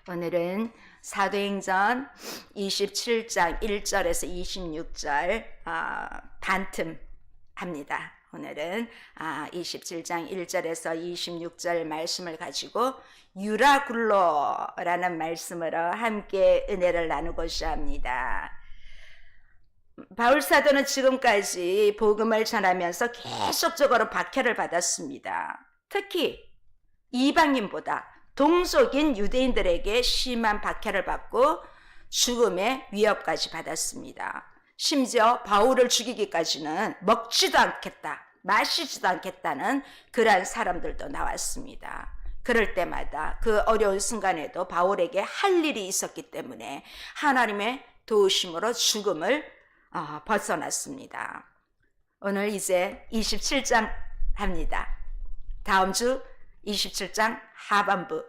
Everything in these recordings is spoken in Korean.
오늘은 사도행전 27장 1절에서 26절 반틈합니다. 오늘은 27장 1절에서 26절 말씀을 가지고 유라굴로라는 말씀으로 함께 은혜를 나누고자 합니다. 바울사도는 지금까지 복음을 전하면서 계속적으로 박해를 받았습니다. 특히 이방인보다 동족인 유대인들에게 심한 박해를 받고 죽음의 위협까지 받았습니다. 심지어 바울을 죽이기까지는 먹지도 않겠다, 마시지도 않겠다는 그러한 사람들도 나왔습니다. 그럴 때마다 그 어려운 순간에도 바울에게 할 일이 있었기 때문에 하나님의 도우심으로 죽음을 벗어났습니다. 오늘 이제 27장 합니다. 다음 주 27장 하반부,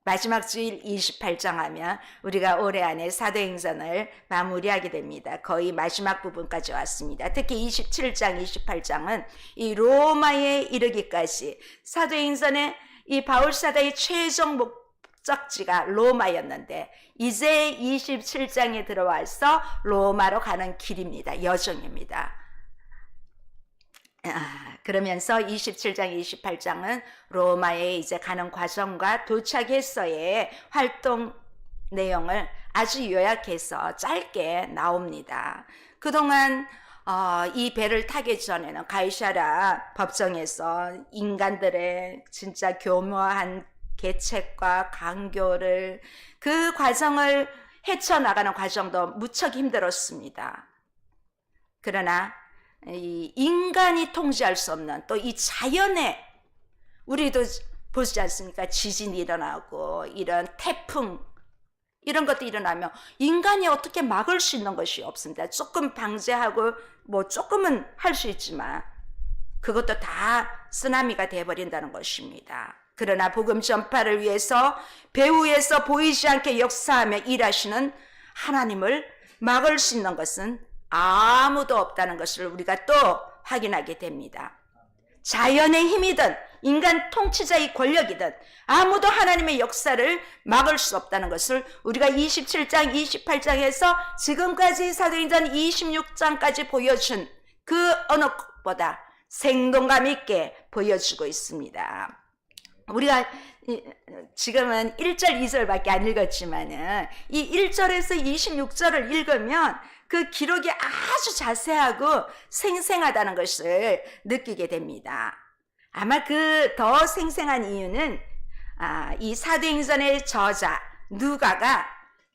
마지막 주일 28장 하면 우리가 올해 안에 사도행전을 마무리하게 됩니다. 거의 마지막 부분까지 왔습니다. 특히 27장, 28장은 이 로마에 이르기까지 사도행전의 이 바울사도의 최종 목적지가 로마였는데 이제 27장에 들어와서 로마로 가는 길입니다. 여정입니다. 그러면서 27장, 28장은 로마에 이제 가는 과정과 도착해서의 활동 내용을 아주 요약해서 짧게 나옵니다. 그동안 이 배를 타기 전에는 가이사랴 법정에서 인간들의 진짜 교묘한 계책과 강교를 그 과정을 헤쳐나가는 과정도 무척 힘들었습니다. 그러나 이 인간이 통제할 수 없는 또 이 자연에 우리도 보지 않습니까? 지진이 일어나고 이런 태풍 이런 것도 일어나면 인간이 어떻게 막을 수 있는 것이 없습니다. 조금 방제하고 뭐 조금은 할 수 있지만 그것도 다 쓰나미가 되어버린다는 것입니다. 그러나 복음 전파를 위해서 배후에서 보이지 않게 역사하며 일하시는 하나님을 막을 수 있는 것은 아무도 없다는 것을 우리가 또 확인하게 됩니다. 자연의 힘이든 인간 통치자의 권력이든 아무도 하나님의 역사를 막을 수 없다는 것을 우리가 27장, 28장에서 지금까지 사도행전 26장까지 보여준 그 어느 것보다 생동감 있게 보여주고 있습니다. 우리가 지금은 1절, 2절밖에 안 읽었지만은 이 1절에서 26절을 읽으면 그 기록이 아주 자세하고 생생하다는 것을 느끼게 됩니다. 아마 그 더 생생한 이유는 이 사도행전의 저자 누가가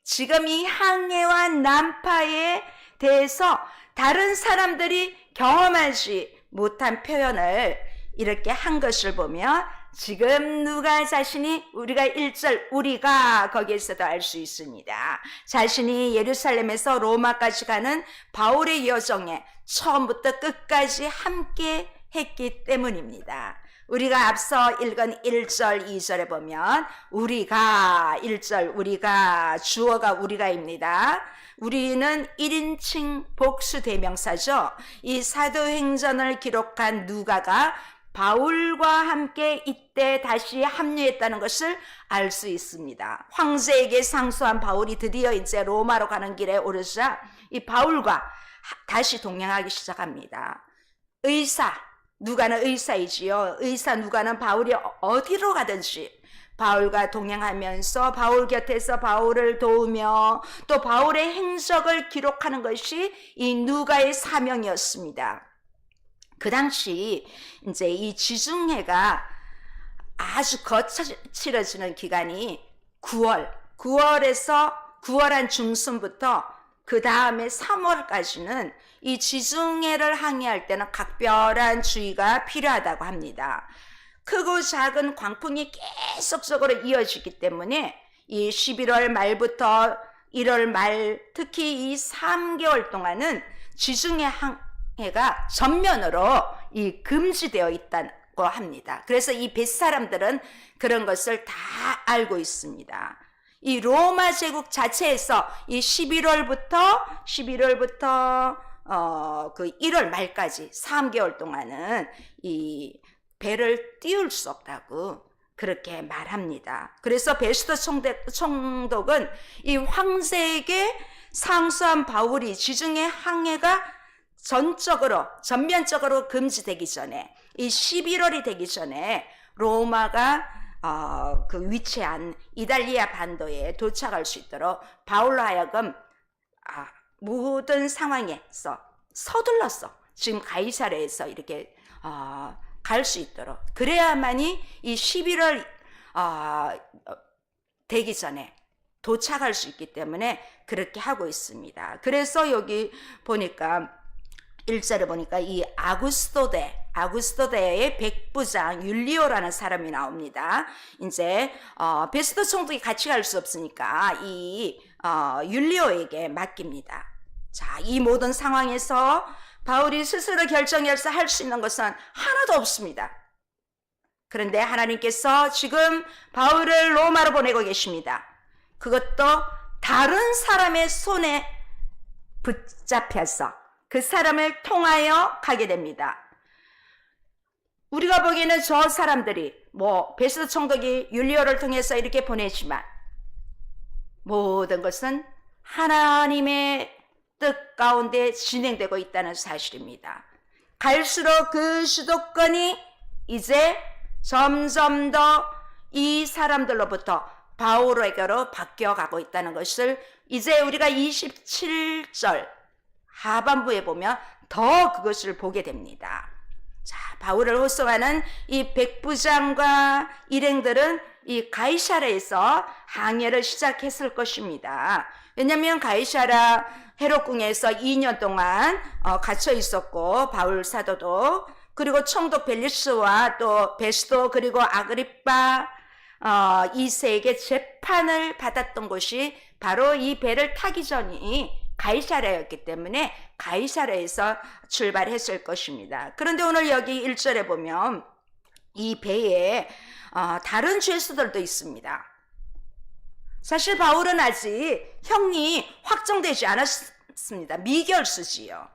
지금 이 항해와 난파에 대해서 다른 사람들이 경험하지 못한 표현을 이렇게 한 것을 보면 지금 누가 자신이 우리가 1절 우리가 거기에서도 알 수 있습니다. 자신이 예루살렘에서 로마까지 가는 바울의 여정에 처음부터 끝까지 함께 했기 때문입니다. 우리가 앞서 읽은 1절, 2절에 보면 우리가 1절 우리가 주어가 우리가입니다. 우리는 1인칭 복수 대명사죠. 이 사도행전을 기록한 누가가 바울과 함께 이때 다시 합류했다는 것을 알 수 있습니다. 황제에게 상소한 바울이 드디어 이제 로마로 가는 길에 오르자 이 바울과 다시 동행하기 시작합니다. 누가는 의사이지요. 의사 누가는 바울이 어디로 가든지 바울과 동행하면서 바울 곁에서 바울을 도우며 또 바울의 행적을 기록하는 것이 이 누가의 사명이었습니다. 그 당시 이제 이 지중해가 아주 거칠어지는 기간이 9월에서 9월 한 중순부터 그 다음에 3월까지는 이 지중해를 항해할 때는 각별한 주의가 필요하다고 합니다. 크고 작은 광풍이 계속적으로 이어지기 때문에 이 11월 말부터 1월 말 특히 이 3개월 동안은 지중해 항해가 전면으로 이 금지되어 있다고 합니다. 그래서 이 뱃사람들은 그런 것을 다 알고 있습니다. 이 로마 제국 자체에서 이 11월부터 그 1월 말까지 3개월 동안은 이 배를 띄울 수 없다고 그렇게 말합니다. 그래서 베스도 총독은 이 황제에게 상소한 바울이 지중해 항해가 전면적으로 금지되기 전에, 이 11월이 되기 전에 로마가 그 위치한 이탈리아 반도에 도착할 수 있도록 바울로 하여금 모든 상황에서 서둘렀어. 지금 가이사랴에서 이렇게 갈 수 있도록. 그래야만이 이 11월 되기 전에 도착할 수 있기 때문에 그렇게 하고 있습니다. 그래서 여기 보니까 1절에 보니까 이 아구스토대의 백부장 율리오라는 사람이 나옵니다. 이제 베스도 총독이 같이 갈 수 없으니까 이 율리오에게 맡깁니다. 자, 이 모든 상황에서 바울이 스스로 결정해서 할 수 있는 것은 하나도 없습니다. 그런데 하나님께서 지금 바울을 로마로 보내고 계십니다. 그것도 다른 사람의 손에 붙잡혀서 그 사람을 통하여 가게 됩니다. 우리가 보기에는 저 사람들이 베스도 총독이 율리오를 통해서 이렇게 보내지만 모든 것은 하나님의 뜻 가운데 진행되고 있다는 사실입니다. 갈수록 그 주도권이 이제 점점 더 이 사람들로부터 바울에게로 바뀌어가고 있다는 것을 이제 우리가 27절 하반부에 보면 더 그것을 보게 됩니다. 자, 바울을 호송하는 이 백부장과 일행들은 이 가이사랴에서 항해를 시작했을 것입니다. 왜냐하면 가이사랴 헤롯궁에서 2년 동안 갇혀 있었고, 바울 사도도, 그리고 총독 벨리스와 또 베스도 그리고 아그리빠 2세에게 재판을 받았던 곳이 바로 이 배를 타기 전이 가이사랴였기 때문에 가이사랴에서 출발했을 것입니다. 그런데 오늘 여기 1절에 보면 이 배에 다른 죄수들도 있습니다. 사실 바울은 아직 형이 확정되지 않았습니다. 미결수지요.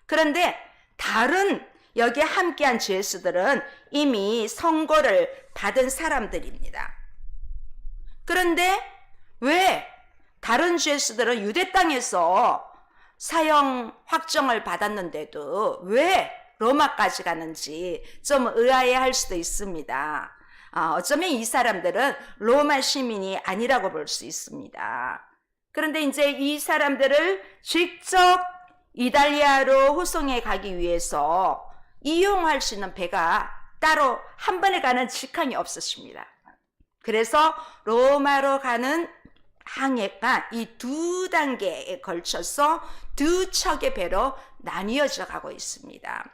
그런데 다른 여기에 함께한 죄수들은 이미 선고를 받은 사람들입니다. 그런데 왜 다른 죄수들은 유대 땅에서 사형 확정을 받았는데도 왜 로마까지 가는지 좀 의아해할 수도 있습니다. 어쩌면 이 사람들은 로마 시민이 아니라고 볼 수 있습니다. 그런데 이제 이 사람들을 직접 이탈리아로 호송해 가기 위해서 이용할 수 있는 배가 따로 한 번에 가는 직항이 없었습니다. 그래서 로마로 가는 항해가 이 두 단계에 걸쳐서 두 척의 배로 나뉘어져 가고 있습니다.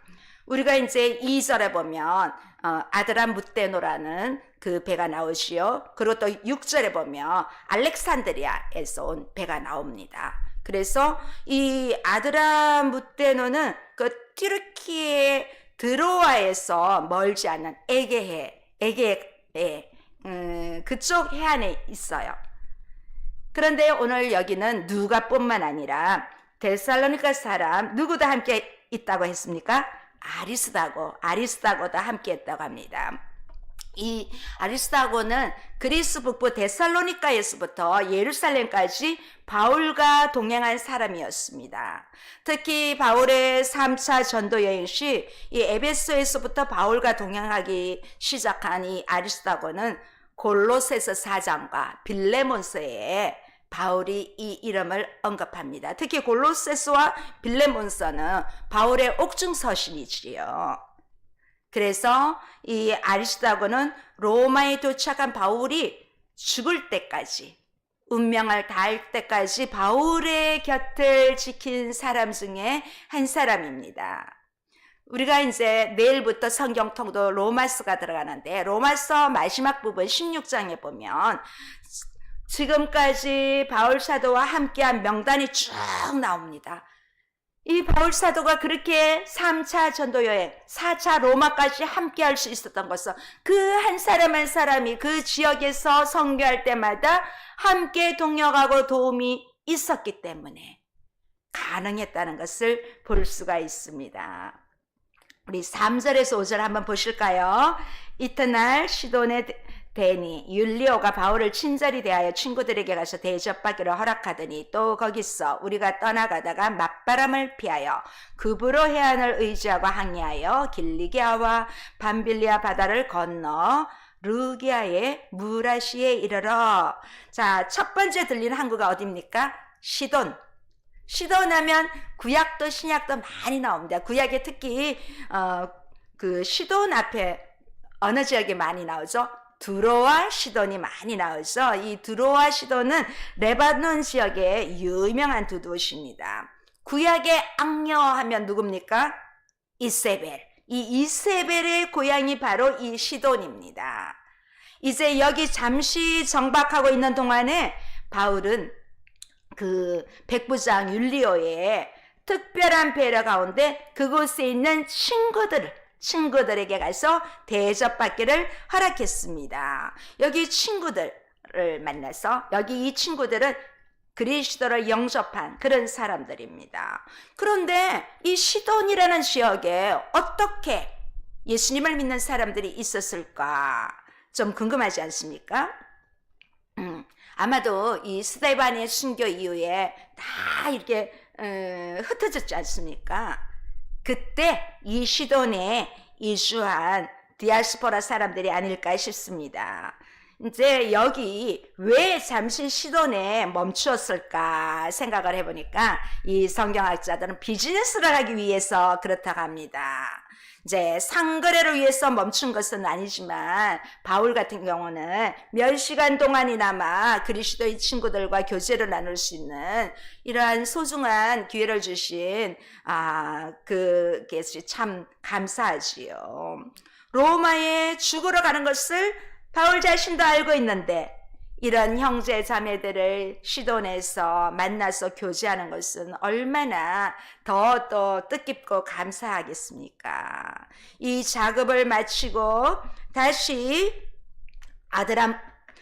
우리가 이제 2절에 보면 아드라무테노라는 그 배가 나오지요. 그리고 또 6절에 보면 알렉산드리아에서 온 배가 나옵니다. 그래서 이 아드라무테노는 그 튀르키예 드로아에서 멀지 않은 에게해 그쪽 해안에 있어요. 그런데 오늘 여기는 누가뿐만 아니라 데살로니가 사람 누구도 함께 있다고 했습니까? 아리스다고도 함께 했다고 합니다. 이 아리스다고는 그리스 북부 데살로니가에서부터 예루살렘까지 바울과 동행한 사람이었습니다. 특히 바울의 3차 전도 여행 시 이 에베소에서부터 바울과 동행하기 시작한 이 아리스다고는 골로새서 4장과 빌레몬서에 바울이 이 이름을 언급합니다. 특히 골로새서와 빌레몬서는 바울의 옥중서신이지요. 그래서 이 아리스다고는 로마에 도착한 바울이 죽을 때까지, 운명을 다할 때까지 바울의 곁을 지킨 사람 중에 한 사람입니다. 우리가 이제 내일부터 성경 통도 로마서가 들어가는데, 로마서 마지막 부분 16장에 보면 지금까지 바울 사도와 함께한 명단이 쭉 나옵니다. 이 바울 사도가 그렇게 3차 전도 여행, 4차 로마까지 함께 할 수 있었던 것은 그 한 사람 한 사람이 그 지역에서 선교할 때마다 함께 동역하고 도움이 있었기 때문에 가능했다는 것을 볼 수가 있습니다. 우리 3절에서 5절 한번 보실까요? 이튿날 시돈의 대니 율리오가 바울을 친절히 대하여 친구들에게 가서 대접받기를 허락하더니 또 거기서 우리가 떠나가다가 맞바람을 피하여 급으로 해안을 의지하고 항해하여 길리기아와 밤빌리아 바다를 건너 루기아의 무라시에 이르러. 자, 첫 번째 들리는 항구가 어디입니까? 시돈. 시돈 하면 구약도 신약도 많이 나옵니다. 구약에 특히 그 시돈 앞에 어느 지역에 많이 나오죠? 두로와 시돈이 많이 나오죠. 이 두로와 시돈은 레바논 지역의 유명한 두 도시입니다. 구약의 악녀 하면 누굽니까? 이세벨. 이 이세벨의 고향이 바로 이 시돈입니다. 이제 여기 잠시 정박하고 있는 동안에 바울은 그 백부장 율리오의 특별한 배려 가운데 그곳에 있는 친구들에게 가서 대접받기를 허락했습니다. 여기 친구들을 만나서 여기 이 친구들은 그리스도를 영접한 그런 사람들입니다. 그런데 이 시돈이라는 지역에 어떻게 예수님을 믿는 사람들이 있었을까? 좀 궁금하지 않습니까? 아마도 이 스데반의 순교 이후에 다 이렇게 흩어졌지 않습니까? 그때 이 시돈에 이주한 디아스포라 사람들이 아닐까 싶습니다. 이제 여기 왜 잠시 시돈에 멈추었을까 생각을 해보니까 이 성경학자들은 비즈니스를 하기 위해서 그렇다고 합니다. 이제 상거래를 위해서 멈춘 것은 아니지만 바울 같은 경우는 몇 시간 동안이나마 그리스도의 친구들과 교제를 나눌 수 있는 이러한 소중한 기회를 주신 그게 참 감사하지요. 로마에 죽으러 가는 것을 바울 자신도 알고 있는데 이런 형제 자매들을 시돈에서 만나서 교제하는 것은 얼마나 더 뜻깊고 감사하겠습니까? 이 작업을 마치고 다시 아드람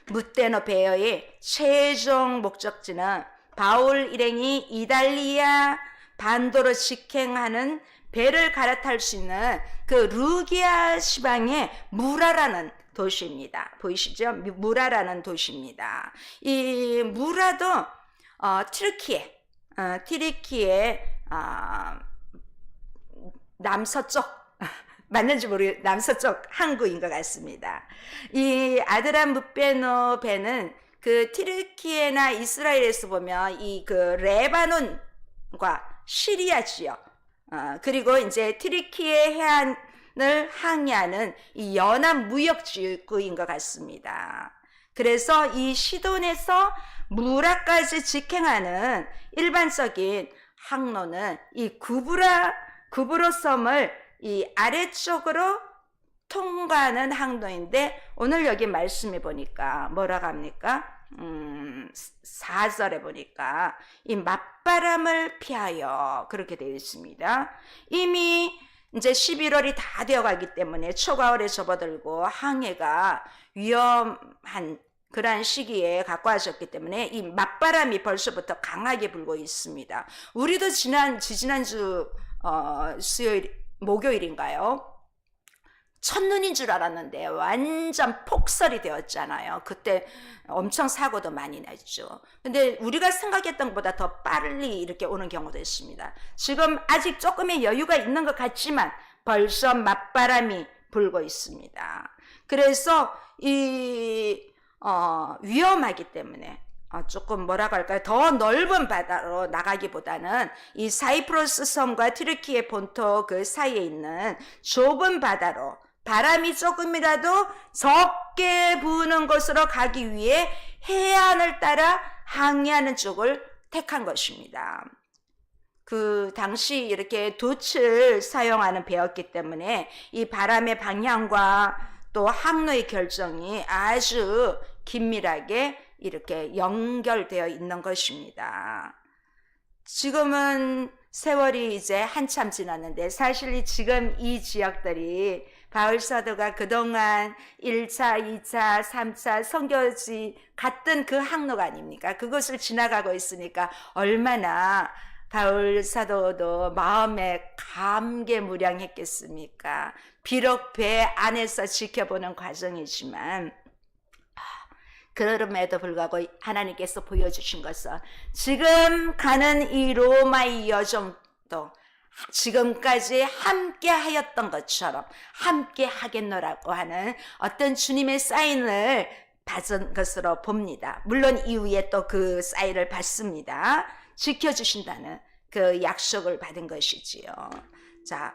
무테노 베어의 최종 목적지는 바울 일행이 이달리아 반도로 직행하는 배를 갈아탈 수 있는 그 루기아 시방의 무라라는 도시입니다. 보이시죠? 무라라는 도시입니다. 이 무라도 튀르키예 남서쪽 맞는지 모르겠 남서쪽 항구인 것 같습니다. 이 아드람 무베노 배는 그 튀르키예나 이스라엘에서 보면 이 그 레바논과 시리아 지역 그리고 이제 튀르키예 해안을 항해하는 이 연안 무역지구인 것 같습니다. 그래서 이 시돈에서 무라까지 직행하는 일반적인 항로는 이 구브로 섬을 이 아래쪽으로 통과하는 항로인데 오늘 여기 말씀해 보니까 뭐라고 합니까? 4절에 보니까 이 맞바람을 피하여 그렇게 되어 있습니다. 이미 이제 11월이 다 되어가기 때문에 초가을에 접어들고 항해가 위험한 그러한 시기에 가까워졌기 때문에 이 맞바람이 벌써부터 강하게 불고 있습니다. 우리도 지난주 목요일인가요? 첫눈인 줄 알았는데 완전 폭설이 되었잖아요. 그때 엄청 사고도 많이 났죠. 근데 우리가 생각했던 것보다 더 빨리 이렇게 오는 경우도 있습니다. 지금 아직 조금의 여유가 있는 것 같지만 벌써 맞바람이 불고 있습니다. 그래서 위험하기 때문에 조금 뭐라고 할까요? 더 넓은 바다로 나가기보다는 이 사이프러스 섬과 튀르키예 본토 그 사이에 있는 좁은 바다로 바람이 조금이라도 적게 부는 곳으로 가기 위해 해안을 따라 항해하는 쪽을 택한 것입니다. 그 당시 이렇게 돛을 사용하는 배였기 때문에 이 바람의 방향과 또 항로의 결정이 아주 긴밀하게 이렇게 연결되어 있는 것입니다. 지금은 세월이 이제 한참 지났는데 사실 지금 이 지역들이 바울 사도가 그동안 1차, 2차, 3차 선교지 갔던 그 항로가 아닙니까? 그것을 지나가고 있으니까 얼마나 바울 사도도 마음에 감개무량했겠습니까? 비록 배 안에서 지켜보는 과정이지만 그럼에도 불구하고 하나님께서 보여주신 것은 지금 가는 이 로마의 여정도 지금까지 함께 하였던 것처럼 함께 하겠노라고 하는 어떤 주님의 사인을 받은 것으로 봅니다. 물론 이후에 또 그 사인을 받습니다. 지켜주신다는 그 약속을 받은 것이지요. 자,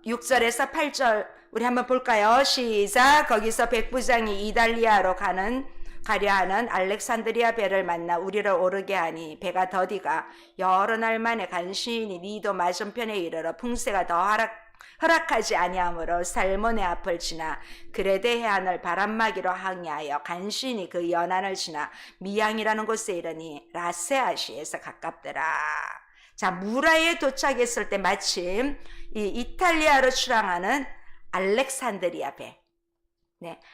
6절에서 8절 우리 한번 볼까요? 시작. 거기서 백부장이 이달리아로 가려 하는 알렉산드리아 배를 만나 우리를 오르게 하니 배가 더디가 여러 날 만에 간신히 니도 맞은편에 이르러 풍세가 더 허락하지 아니하므로 살몬의 앞을 지나 그레데 해안을 바람막이로 항해하여 간신히 그 연안을 지나 미양이라는 곳에 이르니 라세아시에서 가깝더라. 자, 무라에 도착했을 때 마침 이 이탈리아로 출항하는 알렉산드리아 배,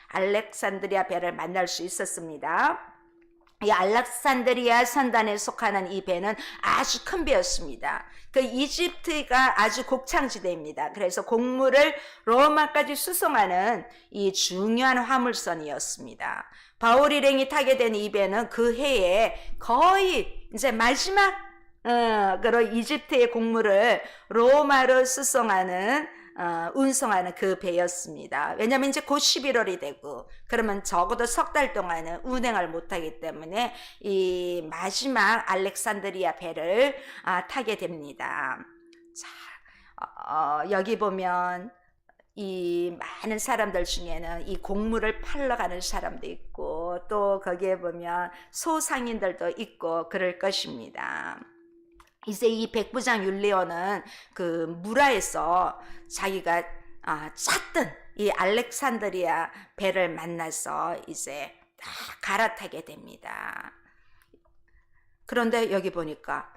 알렉산드리아 배를 만날 수 있었습니다. 이 알렉산드리아 선단에 속하는 이 배는 아주 큰 배였습니다. 그 이집트가 아주 곡창지대입니다. 그래서 곡물을 로마까지 수송하는 이 중요한 화물선이었습니다. 바울 일행이 타게 된 이 배는 그 해에 거의 이제 마지막 그런 이집트의 곡물을 로마로 운송하는 그 배였습니다. 왜냐하면 이제 곧 11월이 되고 그러면 적어도 석 달 동안은 운행을 못하기 때문에 이 마지막 알렉산드리아 배를 타게 됩니다. 자, 여기 보면 이 많은 사람들 중에는 이 곡물을 팔러 가는 사람도 있고 또 거기에 보면 소상인들도 있고 그럴 것입니다. 이제 이 백부장 율리오는 그 무라에서 자기가 짰던 이 알렉산드리아 배를 만나서 이제 다 갈아타게 됩니다. 그런데 여기 보니까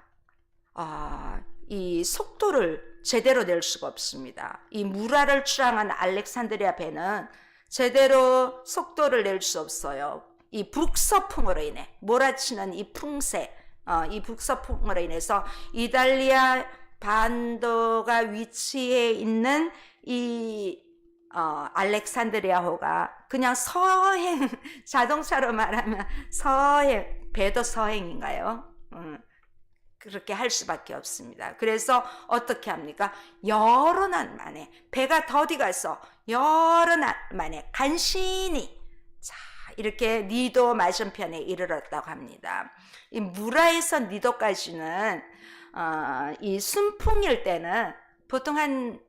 이 속도를 제대로 낼 수가 없습니다. 이 무라를 출항한 알렉산드리아 배는 제대로 속도를 낼 수 없어요. 이 북서풍으로 인해 몰아치는 이 풍세, 이 북서풍으로 인해서 이탈리아 반도가 위치해 있는 이 알렉산드리아호가 그냥 서행, 자동차로 말하면 서행, 배도 서행인가요? 그렇게 할 수밖에 없습니다. 그래서 어떻게 합니까? 여러 날 만에 배가 더디 가서 여러 날 만에 간신히 이렇게 니도 맞은편에 이르렀다고 합니다. 이 무라에서 니도까지는 이 순풍일 때는 보통 한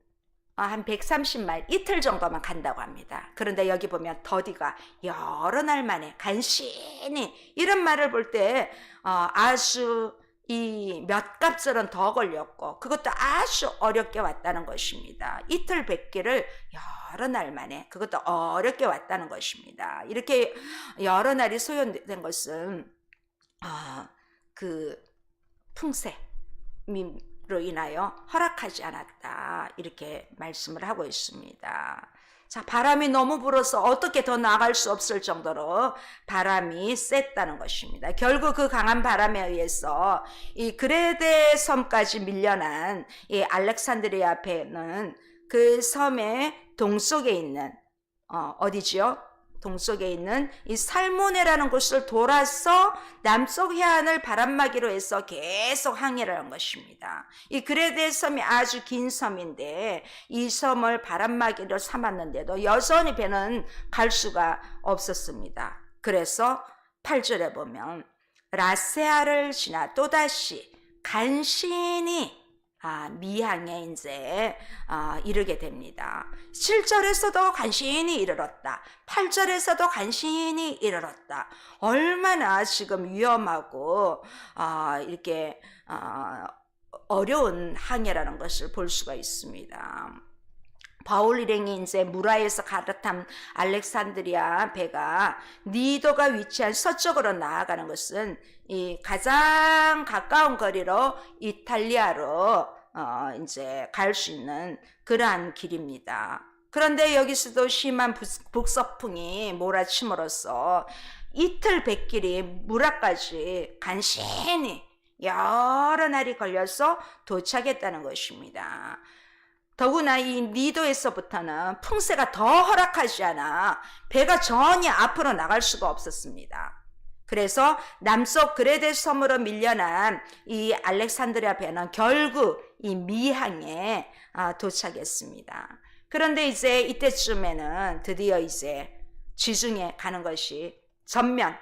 130마일 이틀 정도만 간다고 합니다. 그런데 여기 보면 더디가 여러 날 만에 간신히 이런 말을 볼 때 아주 이 몇 갑절은 더 걸렸고 그것도 아주 어렵게 왔다는 것입니다. 이틀 뵙기를 여러 날 만에 그것도 어렵게 왔다는 것입니다. 이렇게 여러 날이 소요된 것은 그 풍세로 인하여 허락하지 않았다 이렇게 말씀을 하고 있습니다. 자, 바람이 너무 불어서 어떻게 더 나갈 수 없을 정도로 바람이 셌다는 것입니다. 결국 그 강한 바람에 의해서 이 그레데 섬까지 밀려난 이 알렉산드리아 배는 그 섬의 동쪽에 있는 어디지요? 동쪽에 있는 이 살모네라는 곳을 돌아서 남쪽 해안을 바람막이로 해서 계속 항해를 한 것입니다. 이 그레데 섬이 아주 긴 섬인데 이 섬을 바람막이로 삼았는데도 여전히 배는 갈 수가 없었습니다. 그래서 8절에 보면 라세아를 지나 또다시 간신히 미항에 이제 이르게 됩니다. 7절에서도 간신히 이르렀다. 8절에서도 간신히 이르렀다. 얼마나 지금 위험하고 이렇게 어려운 항해라는 것을 볼 수가 있습니다. 바울 일행이 이제 무라에서 갈아탄 알렉산드리아 배가 니도가 위치한 서쪽으로 나아가는 것은 이 가장 가까운 거리로 이탈리아로 이제 갈 수 있는 그러한 길입니다. 그런데 여기서도 심한 북서풍이 몰아침으로써 이틀 뱃길이 무라까지 간신히 여러 날이 걸려서 도착했다는 것입니다. 더구나 이 니도에서부터는 풍세가 더 허락하지 않아 배가 전혀 앞으로 나갈 수가 없었습니다. 그래서 남쪽 그레데 섬으로 밀려난 이 알렉산드리아 배는 결국 이 미항에 도착했습니다. 그런데 이제 이때쯤에는 드디어 이제 지중해 가는 것이 전면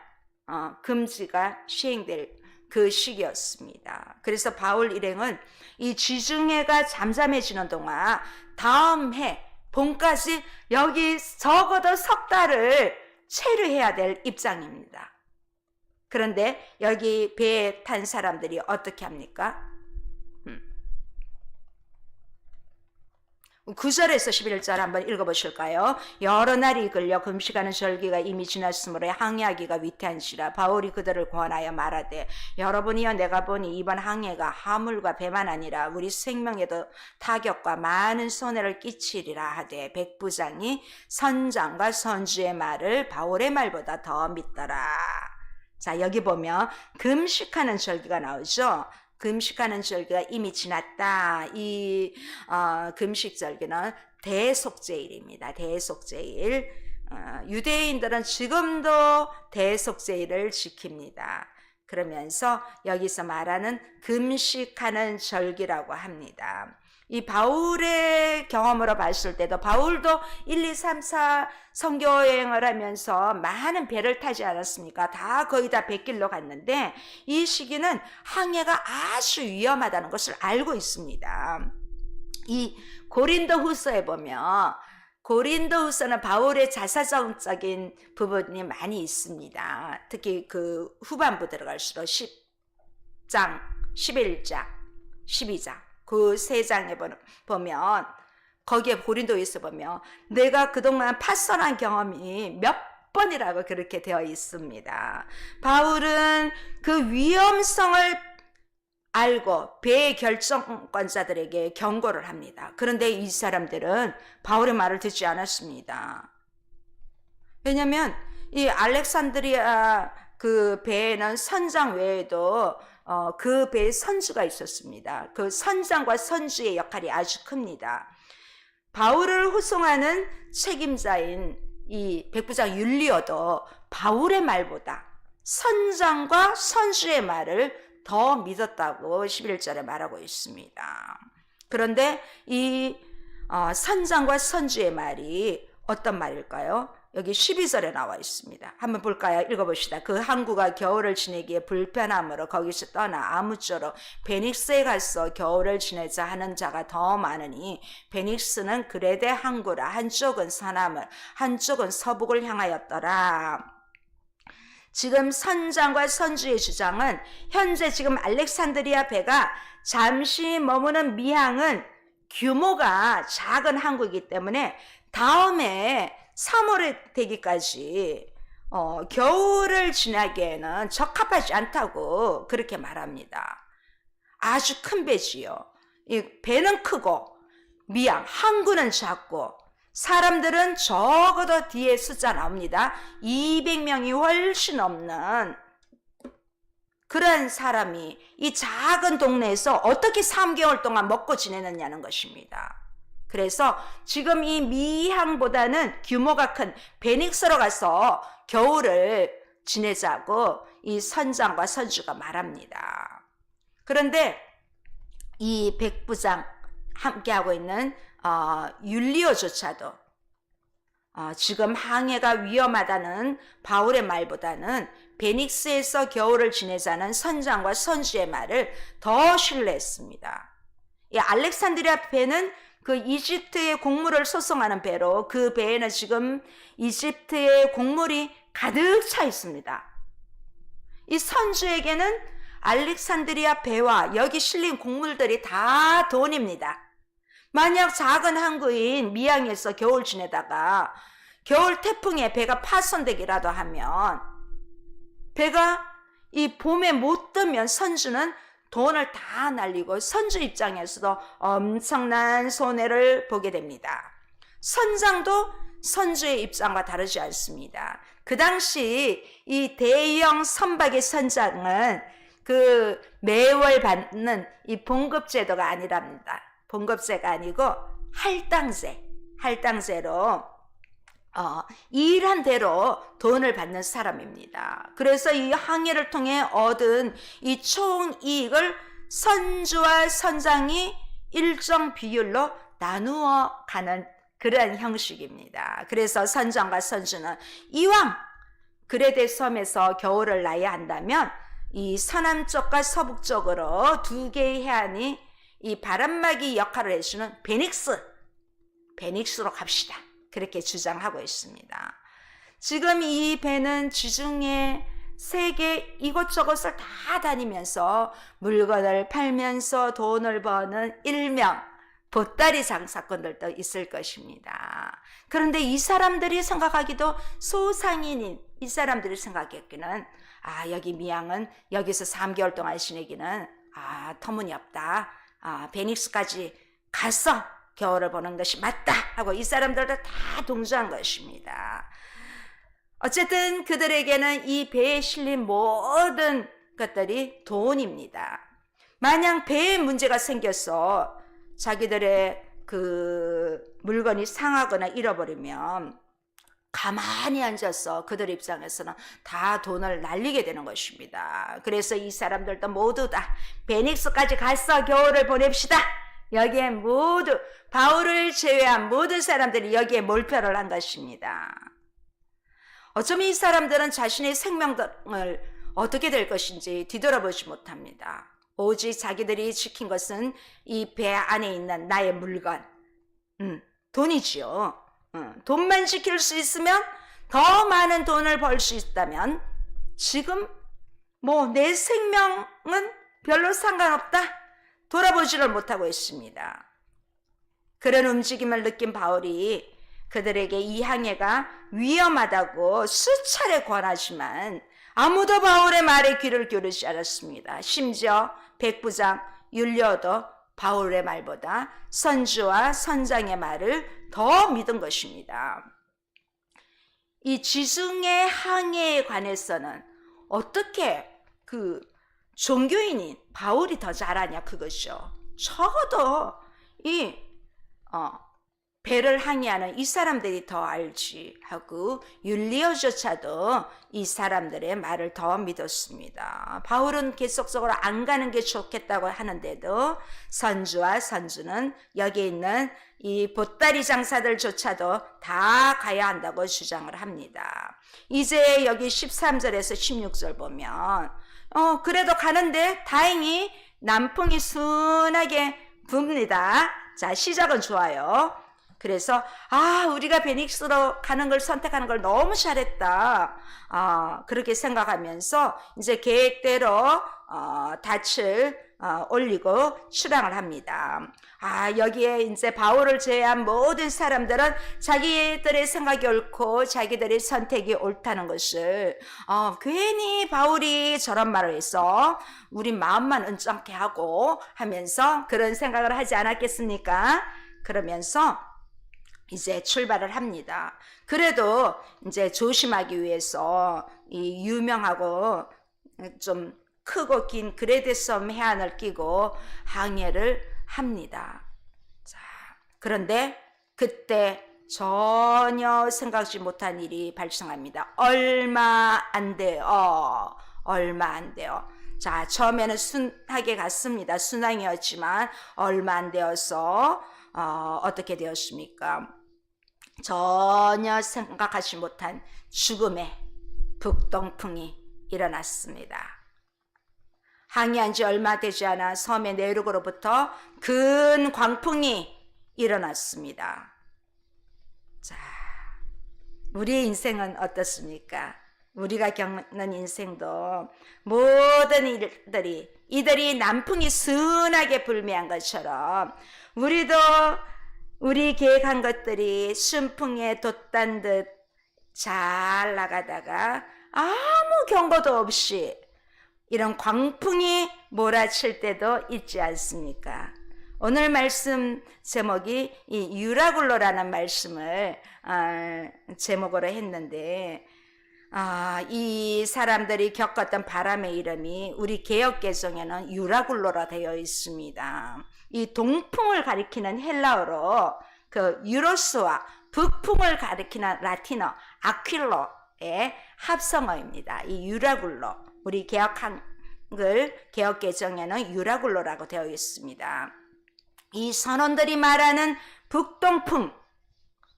금지가 시행될 그 시기였습니다. 그래서 바울 일행은 이 지중해가 잠잠해지는 동안 다음 해 봄까지 여기 적어도 석 달을 체류해야 될 입장입니다. 그런데 여기 배에 탄 사람들이 어떻게 합니까? 9절에서 11절 한번 읽어보실까요? 여러 날이 걸려 금식하는 절기가 이미 지났으므로 항해하기가 위태한시라. 바울이 그들을 권하여 말하되 여러분이여 내가 보니 이번 항해가 화물과 배만 아니라 우리 생명에도 타격과 많은 손해를 끼치리라 하되 백부장이 선장과 선주의 말을 바울의 말보다 더 믿더라. 자, 여기 보면 금식하는 절기가 나오죠. 금식하는 절기가 이미 지났다. 이 금식 절기는 대속죄일입니다. 대속죄일. 유대인들은 지금도 대속죄일을 지킵니다. 그러면서 여기서 말하는 금식하는 절기라고 합니다. 이 바울의 경험으로 봤을 때도 바울도 1, 2, 3, 4 선교여행을 하면서 많은 배를 타지 않았습니까? 다 거의 다 뱃길로 갔는데 이 시기는 항해가 아주 위험하다는 것을 알고 있습니다. 이 고린도 후서에 보면 고린도 후서는 바울의 자사정적인 부분이 많이 있습니다. 특히 그 후반부 들어갈수록 10장, 11장, 12장 그 세 장에 보면 거기에 고린도에서 보면 내가 그동안 파선한 경험이 몇 번이라고 그렇게 되어 있습니다. 바울은 그 위험성을 알고 배의 결정권자들에게 경고를 합니다. 그런데 이 사람들은 바울의 말을 듣지 않았습니다. 왜냐하면 이 알렉산드리아 그 배에는 선장 외에도 그 배에 선주가 있었습니다. 그 선장과 선주의 역할이 아주 큽니다. 바울을 호송하는 책임자인 이 백부장 율리오도 바울의 말보다 선장과 선주의 말을 더 믿었다고 11절에 말하고 있습니다. 그런데 이 선장과 선주의 말이 어떤 말일까요? 여기 12절에 나와 있습니다. 한번 볼까요? 읽어봅시다. 그 항구가 겨울을 지내기에 불편함으로 거기서 떠나 아무쪼록 베닉스에 가서 겨울을 지내자 하는 자가 더 많으니 베닉스는 그레데 항구라. 한쪽은 서남을 한쪽은 서북을 향하였더라. 지금 선장과 선주의 주장은 현재 지금 알렉산드리아 배가 잠시 머무는 미항은 규모가 작은 항구이기 때문에 다음에 3월에 되기까지 겨울을 지나기에는 적합하지 않다고 그렇게 말합니다. 아주 큰 배지요. 이 배는 크고 미항, 항구는 작고 사람들은 적어도 뒤에 숫자 나옵니다. 200명이 훨씬 넘는 그런 사람이 이 작은 동네에서 어떻게 3개월 동안 먹고 지내느냐는 것입니다. 그래서 지금 이 미항보다는 규모가 큰 베닉스로 가서 겨울을 지내자고 이 선장과 선주가 말합니다. 그런데 이 백부장 함께하고 있는 율리오조차도 지금 항해가 위험하다는 바울의 말보다는 베닉스에서 겨울을 지내자는 선장과 선주의 말을 더 신뢰했습니다. 이 알렉산드리아 배는 그 이집트의 곡물을 소송하는 배로 그 배에는 지금 이집트의 곡물이 가득 차 있습니다. 이 선주에게는 알렉산드리아 배와 여기 실린 곡물들이 다 돈입니다. 만약 작은 항구인 미항에서 겨울 지내다가 겨울 태풍에 배가 파손되기라도 하면 배가 이 봄에 못 뜨면 선주는 돈을 다 날리고 선주 입장에서도 엄청난 손해를 보게 됩니다. 선장도 선주의 입장과 다르지 않습니다. 그 당시 이 대형 선박의 선장은 그 매월 받는 이 봉급제도가 아니랍니다. 봉급제가 아니고 할당제로 일한 대로 돈을 받는 사람입니다. 그래서 이 항해를 통해 얻은 이 총이익을 선주와 선장이 일정 비율로 나누어 가는 그런 형식입니다. 그래서 선장과 선주는 이왕 그레데 섬에서 겨울을 나야 한다면 이 서남쪽과 서북쪽으로 두 개의 해안이 이 바람막이 역할을 해주는 베닉스로 갑시다. 그렇게 주장하고 있습니다. 지금 이 배는 지중해 세계 이곳저곳을 다 다니면서 물건을 팔면서 돈을 버는 일명 보따리 장사꾼들도 있을 것입니다. 그런데 이 사람들이 생각하기도 소상인인 이 사람들이 생각했기는 여기 미양은 여기서 3개월 동안 지내기는 터무니없다. 베닉스까지 가서 겨울을 보는 것이 맞다 하고 이 사람들도 다 동조한 것입니다. 어쨌든 그들에게는 이 배에 실린 모든 것들이 돈입니다. 만약 배에 문제가 생겨서 자기들의 그 물건이 상하거나 잃어버리면 가만히 앉아서 그들 입장에서는 다 돈을 날리게 되는 것입니다. 그래서 이 사람들도 모두 다 베닉스까지 가서 겨울을 보냅시다. 여기에 모두 바울을 제외한 모든 사람들이 여기에 몰표를 한 것입니다. 어쩌면 이 사람들은 자신의 생명을 어떻게 될 것인지 뒤돌아보지 못합니다. 오직 자기들이 지킨 것은 이 배 안에 있는 나의 물건, 돈이지요. 돈만 지킬 수 있으면, 더 많은 돈을 벌 수 있다면 지금 내 생명은 별로 상관없다. 돌아보지를 못하고 있습니다. 그런 움직임을 느낀 바울이 그들에게 이 항해가 위험하다고 수차례 권하지만 아무도 바울의 말에 귀를 기울이지 않았습니다. 심지어 백부장 율리오도 바울의 말보다 선주와 선장의 말을 더 믿은 것입니다. 이 지중해 항해에 관해서는 어떻게 그 종교인인 바울이 더 잘하냐 그것이죠. 적어도 이 배를 항해하는 이 사람들이 더 알지 하고 율리오조차도 이 사람들의 말을 더 믿었습니다. 바울은 계속적으로 안 가는 게 좋겠다고 하는데도 선주와 선주는 여기 있는 이 보따리 장사들조차도 다 가야 한다고 주장을 합니다. 이제 여기 13절에서 16절 보면 그래도 가는데 다행히 남풍이 순하게 붑니다. 자, 시작은 좋아요. 그래서 우리가 베닉스로 가는 걸 선택하는 걸 너무 잘했다. 그렇게 생각하면서 이제 계획대로 닻을 올리고 출항을 합니다. 여기에 이제 바울을 제외한 모든 사람들은 자기들의 생각이 옳고 자기들의 선택이 옳다는 것을 괜히 바울이 저런 말을 해서 우리 마음만 은쩍게 하고 하면서 그런 생각을 하지 않았겠습니까? 그러면서 이제 출발을 합니다. 그래도 이제 조심하기 위해서 이 유명하고 좀 크고 긴 그레데 섬 해안을 끼고 항해를 합니다. 자, 그런데 그때 전혀 생각지 못한 일이 발생합니다. 얼마 안 돼요. 자, 처음에는 순하게 갔습니다. 순항이었지만 얼마 안 되어서 어떻게 되었습니까? 전혀 생각하지 못한 죽음의 북동풍이 일어났습니다. 항해한 지 얼마 되지 않아 섬의 내륙으로부터 큰 광풍이 일어났습니다. 자, 우리의 인생은 어떻습니까? 우리가 겪는 인생도 모든 이들이 남풍이 순하게 불미한 것처럼 우리도 우리 계획한 것들이 순풍에 돛단 듯 잘 나가다가 아무 경고도 없이 이런 광풍이 몰아칠 때도 있지 않습니까? 오늘 말씀 제목이 이 유라굴로라는 말씀을 제목으로 했는데 이 사람들이 겪었던 바람의 이름이 우리 개역개정에는 유라굴로라 되어 있습니다. 이 동풍을 가리키는 헬라어로 그 유로스와 북풍을 가리키는 라틴어 아퀼로의 합성어입니다. 이 유라굴로, 우리 한글 개역개정에는 유라굴로라고 되어 있습니다. 이 선원들이 말하는 북동풍,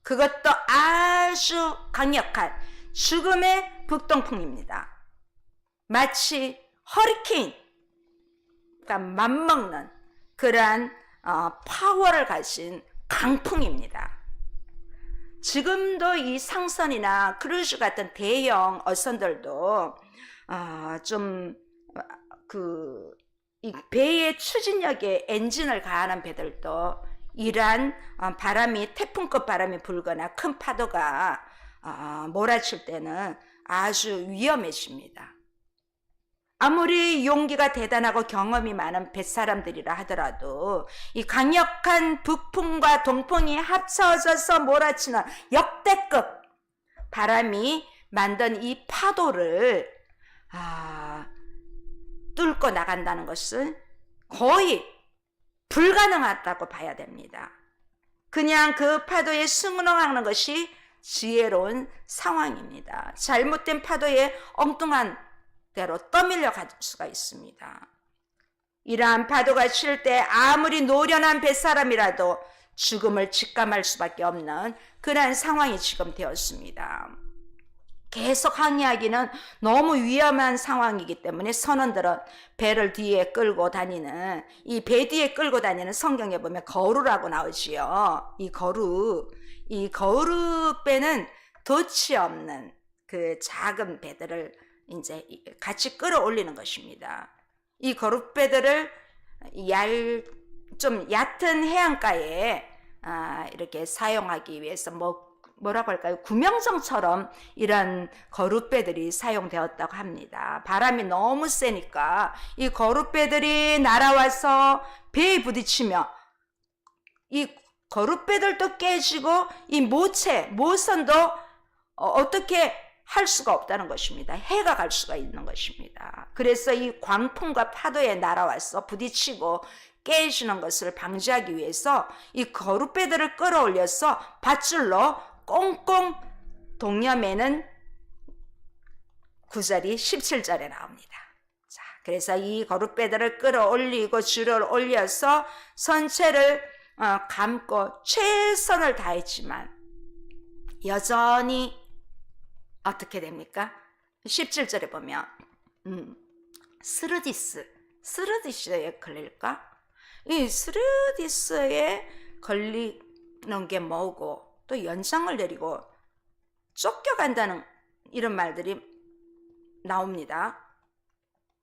그것도 아주 강력한 죽음의 북동풍입니다. 마치 허리케인과 맞먹는 그러한 파워를 가진 강풍입니다. 지금도 이 상선이나 크루즈 같은 대형 어선들도 이 배의 추진력에 엔진을 가하는 배들도 이러한 바람이, 태풍급 바람이 불거나 큰 파도가 몰아칠 때는 아주 위험해집니다. 아무리 용기가 대단하고 경험이 많은 뱃사람들이라 하더라도 이 강력한 북풍과 동풍이 합쳐져서 몰아치는 역대급 바람이 만든 이 파도를 뚫고 나간다는 것은 거의 불가능하다고 봐야 됩니다. 그냥 그 파도에 승론하는 것이 지혜로운 상황입니다. 잘못된 파도에 엉뚱한 대로 떠밀려 갈 수가 있습니다. 이러한 파도가 칠 때 아무리 노련한 뱃사람이라도 죽음을 직감할 수밖에 없는 그러한 상황이 지금 되었습니다. 계속 항해하기는 너무 위험한 상황이기 때문에 선원들은 배를 뒤에 끌고 다니는, 이 배 뒤에 끌고 다니는, 성경에 보면 거루라고 나오지요. 이 거루배는 돛이 없는 그 작은 배들을 이제 같이 끌어올리는 것입니다. 이 거루배들을 좀 얕은 해안가에 이렇게 사용하기 위해서 뭐라고 할까요? 구명정처럼 이런 거룻배들이 사용되었다고 합니다. 바람이 너무 세니까 이 거룻배들이 날아와서 배에 부딪히며 이 거룻배들도 깨지고 이 모선도 어떻게 할 수가 없다는 것입니다. 해가 갈 수가 있는 것입니다. 그래서 이 광풍과 파도에 날아와서 부딪히고 깨지는 것을 방지하기 위해서 이 거룻배들을 끌어올려서 밧줄로 꽁꽁 동여매는 구절이 17절에 나옵니다. 자, 그래서 이 거룻배들을 끌어올리고 줄을 올려서 선체를 감고 최선을 다했지만 여전히 어떻게 됩니까? 17절에 보면 스르디스에 걸릴까? 이 스르디스에 걸리는 게 뭐고 또 연장을 내리고 쫓겨간다는 이런 말들이 나옵니다.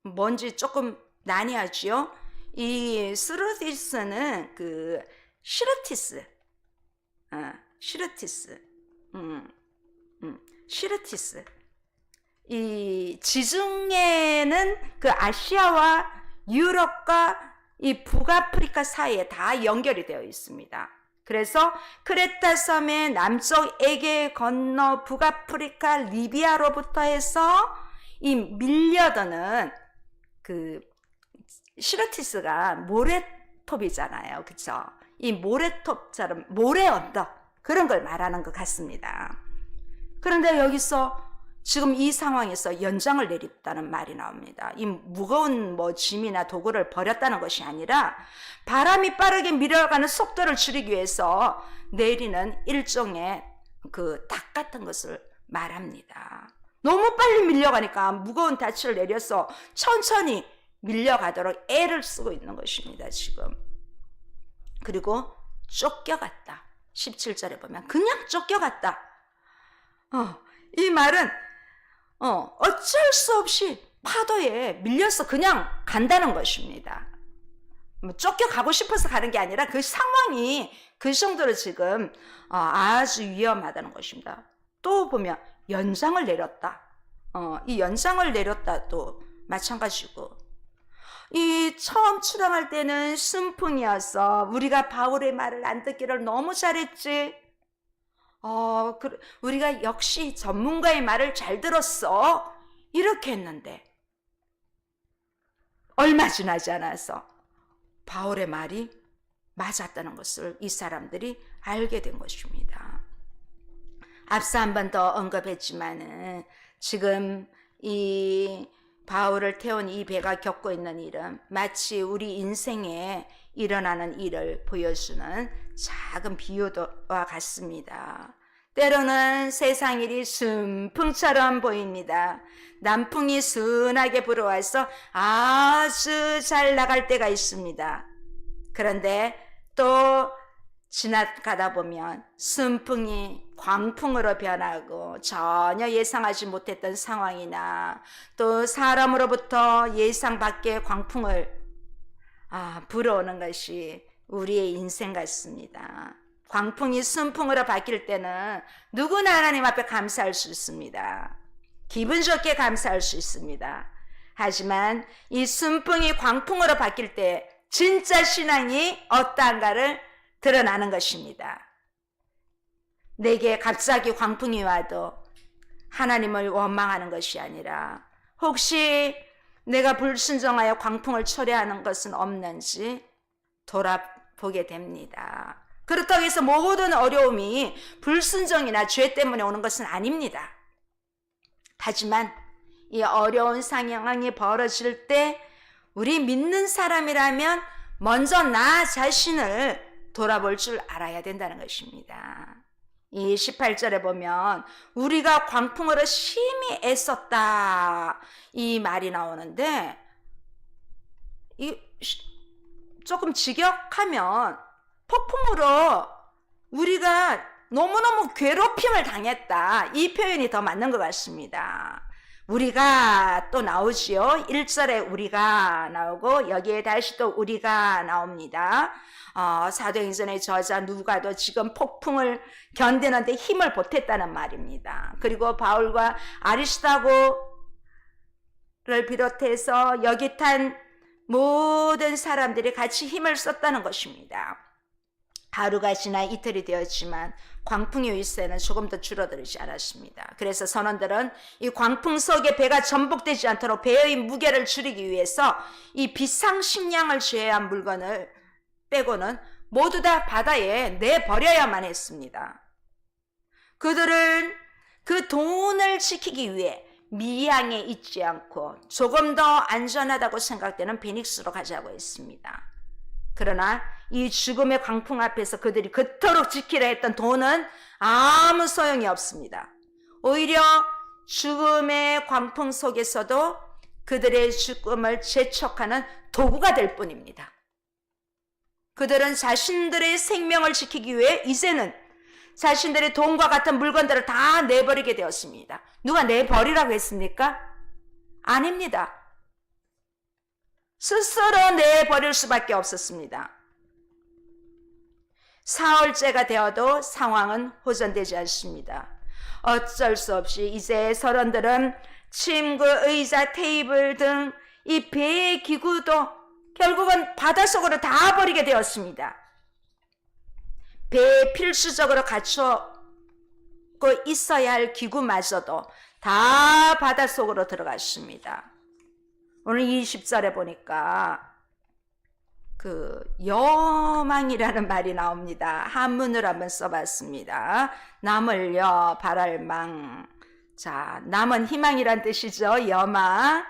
뭔지 조금 난해하지요? 이 스르디스는 그 시르티스, 이 지중해는 그 아시아와 유럽과 이 북아프리카 사이에 다 연결이 되어 있습니다. 그래서 크레타 섬의 남쪽 에게 건너 북아프리카 리비아로부터 해서 이 밀려드는 그 시르티스가 모래톱이잖아요. 그쵸? 이 모래톱처럼 모래 언덕 그런 걸 말하는 것 같습니다. 그런데 여기서 지금 이 상황에서 연장을 내렸다는 말이 나옵니다. 이 무거운 짐이나 도구를 버렸다는 것이 아니라 바람이 빠르게 밀어가는 속도를 줄이기 위해서 내리는 일종의 그 탁 같은 것을 말합니다. 너무 빨리 밀려가니까 무거운 닻을 내려서 천천히 밀려가도록 애를 쓰고 있는 것입니다. 지금. 그리고 쫓겨갔다. 17절에 보면 그냥 쫓겨갔다. 이 말은 어쩔 수 없이 파도에 밀려서 그냥 간다는 것입니다. 쫓겨가고 싶어서 가는 게 아니라 그 상황이 그 정도로 지금 아주 위험하다는 것입니다. 또 보면 연장을 내렸다. 이 연장을 내렸다도 마찬가지고 이 처음 출항할 때는 순풍이어서 우리가 바울의 말을 안 듣기를 너무 잘했지. 우리가 역시 전문가의 말을 잘 들었어. 이렇게 했는데 얼마 지나지 않아서 바울의 말이 맞았다는 것을 이 사람들이 알게 된 것입니다. 앞서 한 번 더 언급했지만은 지금 이 바울을 태운 이 배가 겪고 있는 일은 마치 우리 인생에 일어나는 일을 보여주는 작은 비유와 같습니다. 때로는 세상 일이 순풍처럼 보입니다. 남풍이 순하게 불어와서 아주 잘 나갈 때가 있습니다. 그런데 또 지나가다 보면 순풍이 광풍으로 변하고 전혀 예상하지 못했던 상황이나 또 사람으로부터 예상 밖의 광풍을 불어오는 것이 우리의 인생 같습니다. 광풍이 순풍으로 바뀔 때는 누구나 하나님 앞에 감사할 수 있습니다. 기분 좋게 감사할 수 있습니다. 하지만 이 순풍이 광풍으로 바뀔 때 진짜 신앙이 어떠한가를 드러나는 것입니다. 내게 갑자기 광풍이 와도 하나님을 원망하는 것이 아니라 혹시 내가 불순종하여 광풍을 초래하는 것은 없는지 돌아보게 됩니다. 그렇다고 해서 모든 어려움이 불순종이나 죄 때문에 오는 것은 아닙니다. 하지만 이 어려운 상황이 벌어질 때 우리 믿는 사람이라면 먼저 나 자신을 돌아볼 줄 알아야 된다는 것입니다. 이 18절에 보면 우리가 광풍으로 심히 애썼다 이 말이 나오는데 조금 직역하면 폭풍으로 우리가 너무너무 괴롭힘을 당했다 이 표현이 더 맞는 것 같습니다. 우리가 또 나오지요. 1절에 우리가 나오고 여기에 다시 또 우리가 나옵니다. 사도행전의 저자 누가도 지금 폭풍을 견디는데 힘을 보탰다는 말입니다. 그리고 바울과 아리스타고를 비롯해서 여기 탄 모든 사람들이 같이 힘을 썼다는 것입니다. 하루가 지나 이틀이 되었지만 광풍의 위세는 조금 더 줄어들지 않았습니다. 그래서 선원들은 이 광풍 속에 배가 전복되지 않도록 배의 무게를 줄이기 위해서 이 비상식량을 제외한 물건을 빼고는 모두 다 바다에 내버려야만 했습니다. 그들은 그 돈을 지키기 위해 미양에 있지 않고 조금 더 안전하다고 생각되는 베닉스로 가자고 했습니다. 그러나 이 죽음의 광풍 앞에서 그들이 그토록 지키려 했던 돈은 아무 소용이 없습니다. 오히려 죽음의 광풍 속에서도 그들의 죽음을 재촉하는 도구가 될 뿐입니다. 그들은 자신들의 생명을 지키기 위해 이제는 자신들의 돈과 같은 물건들을 다 내버리게 되었습니다. 누가 내버리라고 했습니까? 아닙니다. 스스로 내버릴 수밖에 없었습니다. 사흘째가 되어도 상황은 호전되지 않습니다. 어쩔 수 없이 이제 선원들은 침구, 의자, 테이블 등 이 배의 기구도 결국은 바닷속으로 다 버리게 되었습니다. 배에 필수적으로 갖추고 있어야 할 기구마저도 다 바닷속으로 들어갔습니다. 오늘 20절에 보니까 그 여망이라는 말이 나옵니다. 한문으로 한번 써봤습니다. 남을여 바랄망. 자, 남은 희망이란 뜻이죠. 여망.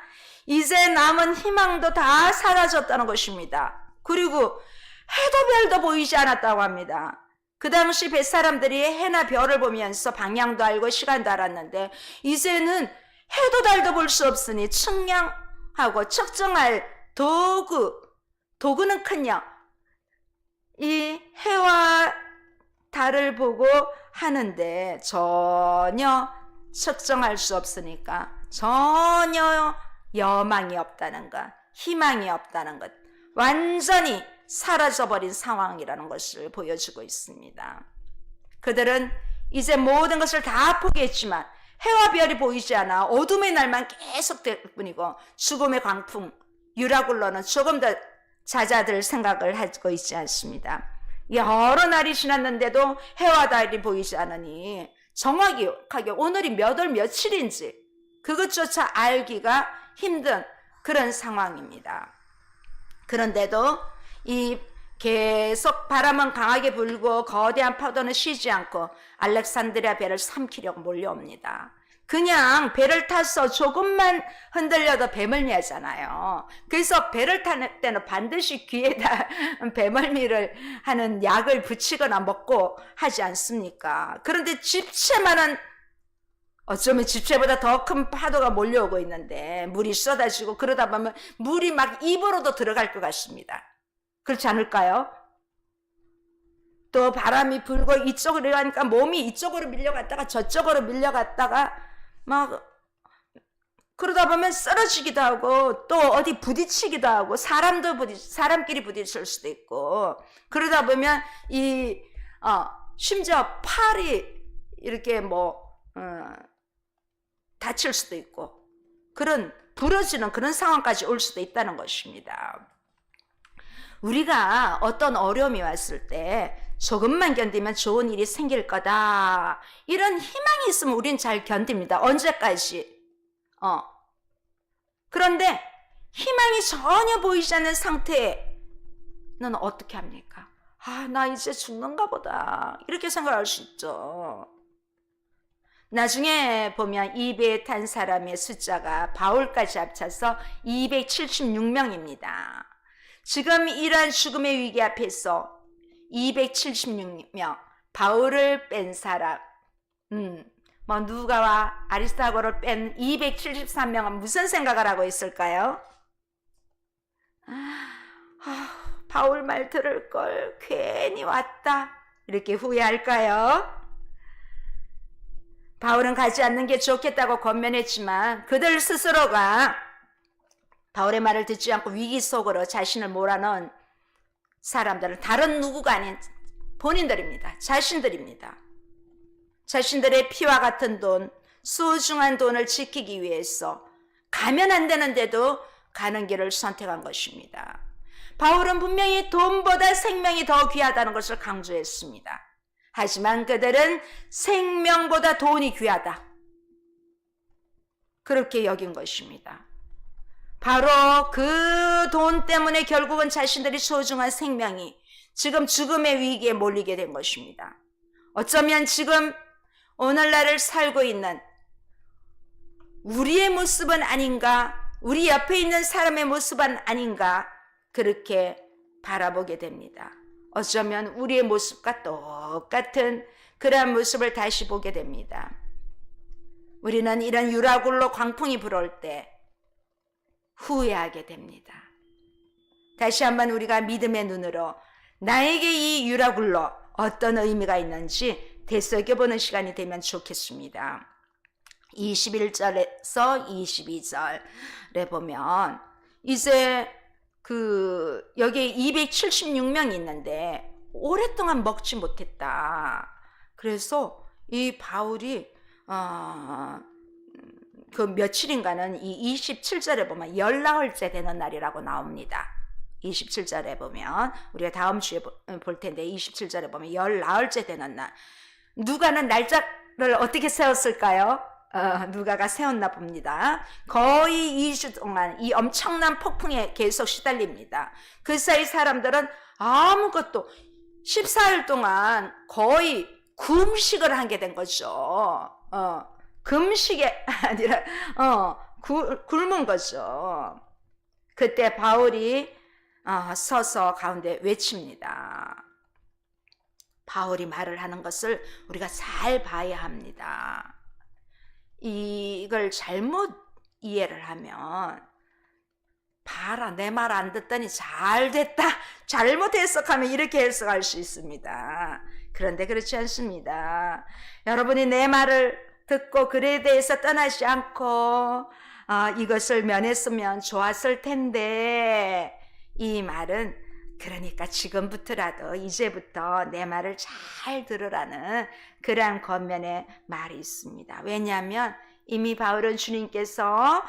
이제 남은 희망도 다 사라졌다는 것입니다. 그리고 해도 별도 보이지 않았다고 합니다. 그 당시 뱃사람들이 해나 별을 보면서 방향도 알고 시간도 알았는데 이제는 해도 달도 볼 수 없으니 측량하고 측정할 도구는커녕 이 해와 달을 보고 하는데 전혀 측정할 수 없으니까 전혀 여망이 없다는 것, 희망이 없다는 것, 완전히 사라져버린 상황이라는 것을 보여주고 있습니다. 그들은 이제 모든 것을 다 포기했지만 해와 별이 보이지 않아 어둠의 날만 계속될 뿐이고 죽음의 광풍, 유라굴로는 조금 더 잦아들 생각을 하고 있지 않습니다. 여러 날이 지났는데도 해와 달이 보이지 않으니 정확하게 오늘이 몇 월 며칠인지 그것조차 알기가 힘든 그런 상황입니다. 그런데도 이 계속 바람은 강하게 불고 거대한 파도는 쉬지 않고 알렉산드리아 배를 삼키려고 몰려옵니다. 그냥 배를 타서 조금만 흔들려도 배멀미하잖아요. 그래서 배를 타는 때는 반드시 귀에다 배멀미를 하는 약을 붙이거나 먹고 하지 않습니까? 그런데 집채만은 어쩌면 집채보다 더 큰 파도가 몰려오고 있는데 물이 쏟아지고 그러다 보면 물이 막 입으로도 들어갈 것 같습니다. 그렇지 않을까요? 또 바람이 불고 이쪽으로 가니까 몸이 이쪽으로 밀려갔다가 저쪽으로 밀려갔다가 막 그러다 보면 쓰러지기도 하고 또 어디 부딪히기도 하고 사람끼리 부딪힐 수도 있고 그러다 보면 심지어 팔이 이렇게 다칠 수도 있고 그런 부러지는 그런 상황까지 올 수도 있다는 것입니다. 우리가 어떤 어려움이 왔을 때 조금만 견디면 좋은 일이 생길 거다. 이런 희망이 있으면 우린 잘 견딥니다. 언제까지? 그런데 희망이 전혀 보이지 않는 상태는 어떻게 합니까? 나 이제 죽는가 보다. 이렇게 생각할 수 있죠. 나중에 보면 이 배에 탄 사람의 숫자가 바울까지 합쳐서 276명입니다. 지금 이러한 죽음의 위기 앞에서 276명, 바울을 뺀 사람, 누가와 아리스타고를 뺀 273명은 무슨 생각을 하고 있을까요? 바울 말 들을 걸 괜히 왔다. 이렇게 후회할까요? 바울은 가지 않는 게 좋겠다고 권면했지만 그들 스스로가 바울의 말을 듣지 않고 위기 속으로 자신을 몰아넣은 사람들은 다른 누구가 아닌 본인들입니다. 자신들입니다. 자신들의 피와 같은 돈, 소중한 돈을 지키기 위해서 가면 안 되는데도 가는 길을 선택한 것입니다. 바울은 분명히 돈보다 생명이 더 귀하다는 것을 강조했습니다. 하지만 그들은 생명보다 돈이 귀하다. 그렇게 여긴 것입니다. 바로 그 돈 때문에 결국은 자신들이 소중한 생명이 지금 죽음의 위기에 몰리게 된 것입니다. 어쩌면 지금 오늘날을 살고 있는 우리의 모습은 아닌가, 우리 옆에 있는 사람의 모습은 아닌가 그렇게 바라보게 됩니다. 어쩌면 우리의 모습과 똑같은 그러한 모습을 다시 보게 됩니다. 우리는 이런 유라굴로 광풍이 불어올 때 후회하게 됩니다. 다시 한번 우리가 믿음의 눈으로 나에게 이 유라굴로 어떤 의미가 있는지 되새겨보는 시간이 되면 좋겠습니다. 21절에서 22절에 보면 이제 여기에 276명이 있는데 오랫동안 먹지 못했다. 그래서 이 바울이 그 며칠인가는 이 27절에 보면 19일째 되는 날이라고 나옵니다. 27절에 보면 우리가 다음 주에 볼 텐데 27절에 보면 19일째 되는 날. 누가는 날짜를 어떻게 세웠을까요? 누가가 세웠나 봅니다. 거의 2주 동안 이 엄청난 폭풍에 계속 시달립니다. 그 사이 사람들은 아무것도 14일 동안 거의 금식을 하게 된 거죠. 금식이 아니라 굶은 거죠. 그때 바울이 서서 가운데 외칩니다. 바울이 말을 하는 것을 우리가 잘 봐야 합니다. 이걸 잘못 이해를 하면 봐라 내 말 안 듣더니 잘 됐다 잘못 해석하면 이렇게 해석할 수 있습니다. 그런데 그렇지 않습니다. 여러분이 내 말을 듣고 글에 대해서 떠나지 않고 이것을 면했으면 좋았을 텐데 이 말은 그러니까 지금부터라도 이제부터 내 말을 잘 들으라는 그러한 권면의 말이 있습니다. 왜냐하면 이미 바울은 주님께서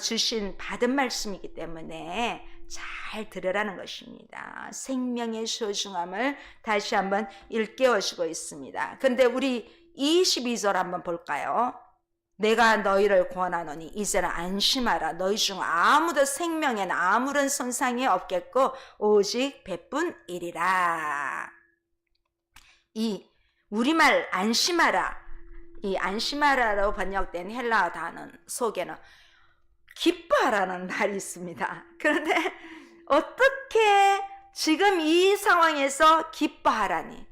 주신 받은 말씀이기 때문에 잘 들으라는 것입니다. 생명의 소중함을 다시 한번 일깨워주고 있습니다. 그런데 우리 22절 한번 볼까요? 내가 너희를 권하노니 이제는 안심하라. 너희 중 아무도 생명에는 아무런 손상이 없겠고 오직 배뿐이리라. 이 우리말 안심하라, 이 안심하라로 번역된 헬라어 단어 속에는 기뻐하라는 말이 있습니다. 그런데 어떻게 지금 이 상황에서 기뻐하라니?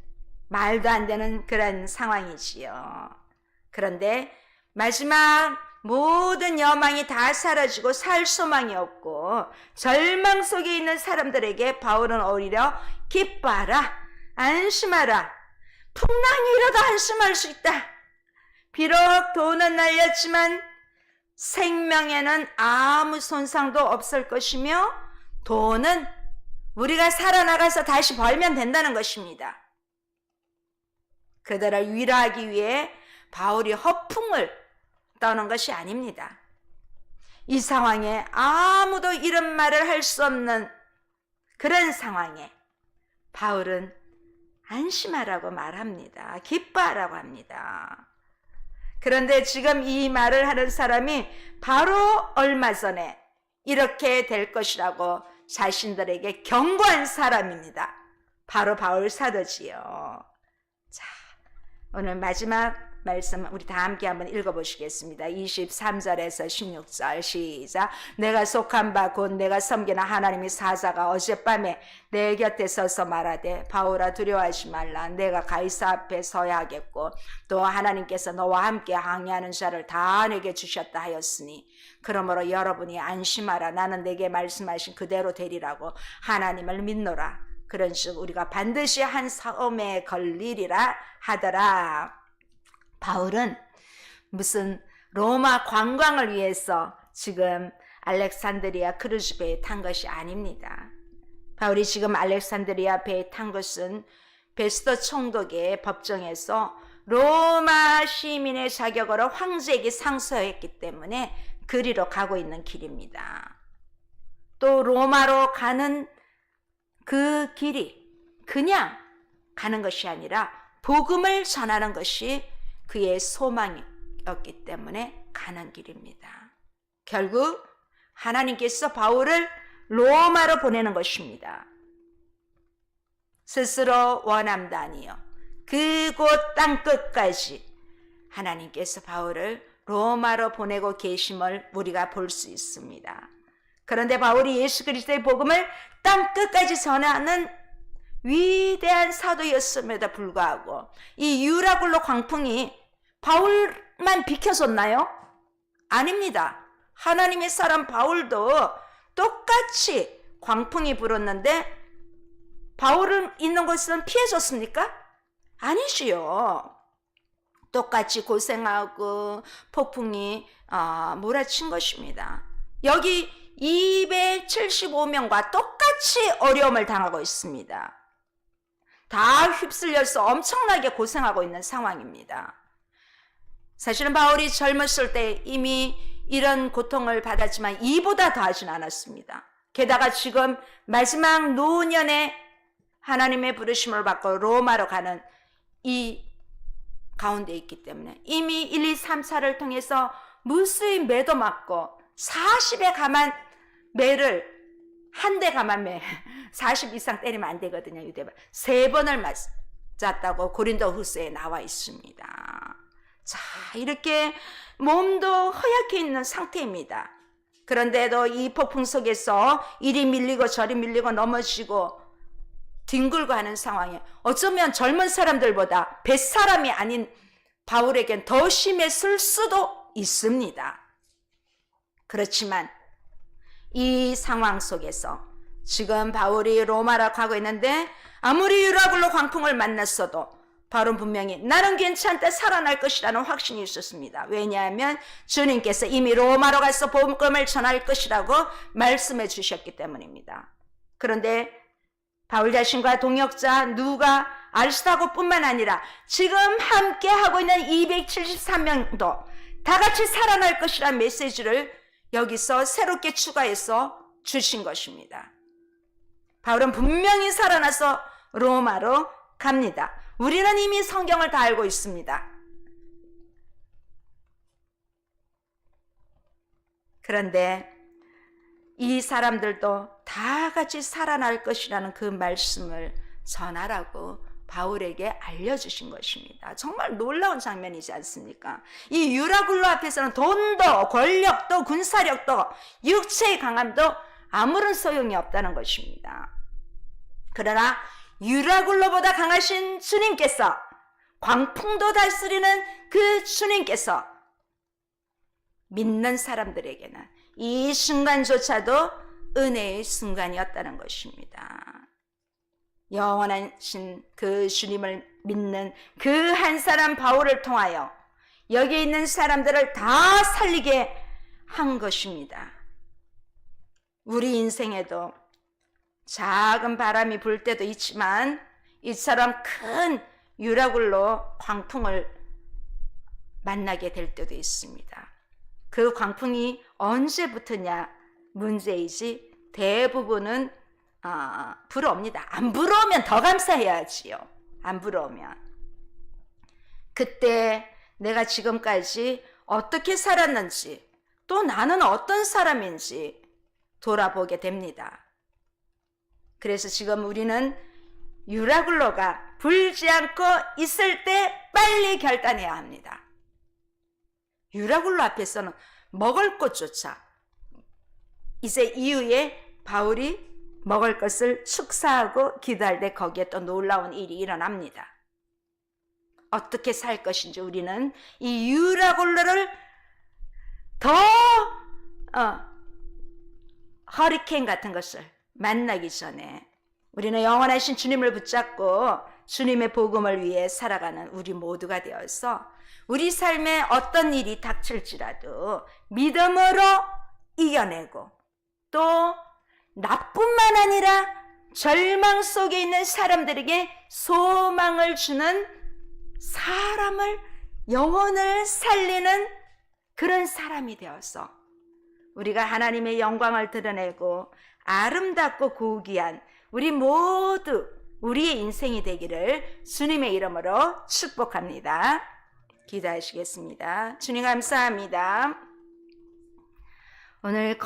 말도 안 되는 그런 상황이지요. 그런데 마지막 모든 여망이 다 사라지고 살 소망이 없고 절망 속에 있는 사람들에게 바울은 오히려 기뻐하라, 안심하라, 풍랑이 일어도 안심할 수 있다. 비록 돈은 날렸지만 생명에는 아무 손상도 없을 것이며 돈은 우리가 살아나가서 다시 벌면 된다는 것입니다. 그들을 위로하기 위해 바울이 허풍을 떠는 것이 아닙니다. 이 상황에 아무도 이런 말을 할 수 없는 그런 상황에 바울은 안심하라고 말합니다. 기뻐하라고 합니다. 그런데 지금 이 말을 하는 사람이 바로 얼마 전에 이렇게 될 것이라고 자신들에게 경고한 사람입니다. 바로 바울 사도지요. 자, 오늘 마지막 말씀 우리 다 함께 한번 읽어보시겠습니다. 23절에서 16절 시작. 내가 속한 바 곧 내가 섬기는 하나님의 사자가 어젯밤에 내 곁에 서서 말하되 바울아 두려워하지 말라. 내가 가이사 앞에 서야 하겠고 또 하나님께서 너와 함께 항해하는 자를 다 내게 주셨다 하였으니 그러므로 여러분이 안심하라. 나는 내게 말씀하신 그대로 되리라고 하나님을 믿노라. 그런즉 우리가 반드시 한 싸움에 걸리리라 하더라. 바울은 무슨 로마 관광을 위해서 지금 알렉산드리아 크루즈 배에 탄 것이 아닙니다. 바울이 지금 알렉산드리아 배에 탄 것은 베스터 총독의 법정에서 로마 시민의 자격으로 황제에게 상소했기 때문에 그리로 가고 있는 길입니다. 또 로마로 가는 그 길이 그냥 가는 것이 아니라 복음을 전하는 것이 그의 소망이었기 때문에 가는 길입니다. 결국 하나님께서 바울을 로마로 보내는 것입니다. 스스로 원함도 아니요 그곳 땅끝까지 하나님께서 바울을 로마로 보내고 계심을 우리가 볼 수 있습니다. 그런데 바울이 예수 그리스도의 복음을 땅끝까지 전하는 위대한 사도였음에도 불구하고 이 유라굴로 광풍이 바울만 비켜줬나요? 아닙니다. 하나님의 사람 바울도 똑같이 광풍이 불었는데 바울은 있는 곳은 피해줬습니까? 아니지요. 똑같이 고생하고 폭풍이 몰아친 것입니다. 여기 275명과 똑같이 어려움을 당하고 있습니다. 다 휩쓸려서 엄청나게 고생하고 있는 상황입니다. 사실은 바울이 젊었을 때 이미 이런 고통을 받았지만 이보다 더하진 않았습니다. 게다가 지금 마지막 노년에 하나님의 부르심을 받고 로마로 가는 이 가운데 있기 때문에 이미 1, 2, 3, 4를 통해서 무수히 매도 맞고 40의 가만 매를 한 대 가만 매 40 이상 때리면 안 되거든요. 유대발 3번을 맞았다고 고린도 후서에 나와 있습니다. 자, 이렇게 몸도 허약해 있는 상태입니다. 그런데도 이 폭풍 속에서 이리 밀리고 저리 밀리고 넘어지고 뒹굴고 하는 상황에 어쩌면 젊은 사람들보다 뱃사람이 아닌 바울에겐 더 심했을 수도 있습니다. 그렇지만 이 상황 속에서 지금 바울이 로마로 가고 있는데 아무리 유라굴로 광풍을 만났어도 바울은 분명히 나는 괜찮다 살아날 것이라는 확신이 있었습니다. 왜냐하면 주님께서 이미 로마로 가서 복음을 전할 것이라고 말씀해 주셨기 때문입니다. 그런데 바울 자신과 동역자 누가 아리스타고뿐만 아니라 지금 함께 하고 있는 273명도 다 같이 살아날 것이라는 메시지를 여기서 새롭게 추가해서 주신 것입니다. 바울은 분명히 살아나서 로마로 갑니다. 우리는 이미 성경을 다 알고 있습니다. 그런데 이 사람들도 다 같이 살아날 것이라는 그 말씀을 전하라고 바울에게 알려주신 것입니다. 정말 놀라운 장면이지 않습니까? 이 유라굴로 앞에서는 돈도 권력도 군사력도 육체의 강함도 아무런 소용이 없다는 것입니다. 그러나 유라굴로보다 강하신 주님께서, 광풍도 다스리는 그 주님께서 믿는 사람들에게는 이 순간조차도 은혜의 순간이었다는 것입니다. 영원하신 그 주님을 믿는 그 한 사람 바울을 통하여 여기 있는 사람들을 다 살리게 한 것입니다. 우리 인생에도 작은 바람이 불 때도 있지만 이처럼 큰 유라굴로 광풍을 만나게 될 때도 있습니다. 그 광풍이 언제 붙으냐 문제이지 대부분은 불어옵니다. 안 불어오면 더 감사해야지요. 안 불어오면. 그때 내가 지금까지 어떻게 살았는지, 또 나는 어떤 사람인지 돌아보게 됩니다. 그래서 지금 우리는 유라굴로가 불지 않고 있을 때 빨리 결단해야 합니다. 유라굴로 앞에서는 먹을 것조차, 이제 이후에 바울이 먹을 것을 축사하고 기도할 때 거기에 또 놀라운 일이 일어납니다. 어떻게 살 것인지 우리는 이 유라굴로를 더 허리케인 같은 것을 만나기 전에 우리는 영원하신 주님을 붙잡고 주님의 복음을 위해 살아가는 우리 모두가 되어서 우리 삶에 어떤 일이 닥칠지라도 믿음으로 이겨내고, 또 나뿐만 아니라 절망 속에 있는 사람들에게 소망을 주는, 사람을, 영혼을 살리는 그런 사람이 되어서 우리가 하나님의 영광을 드러내고 아름답고 고귀한 우리 모두 우리의 인생이 되기를 주님의 이름으로 축복합니다. 기도하시겠습니다. 주님 감사합니다. 오늘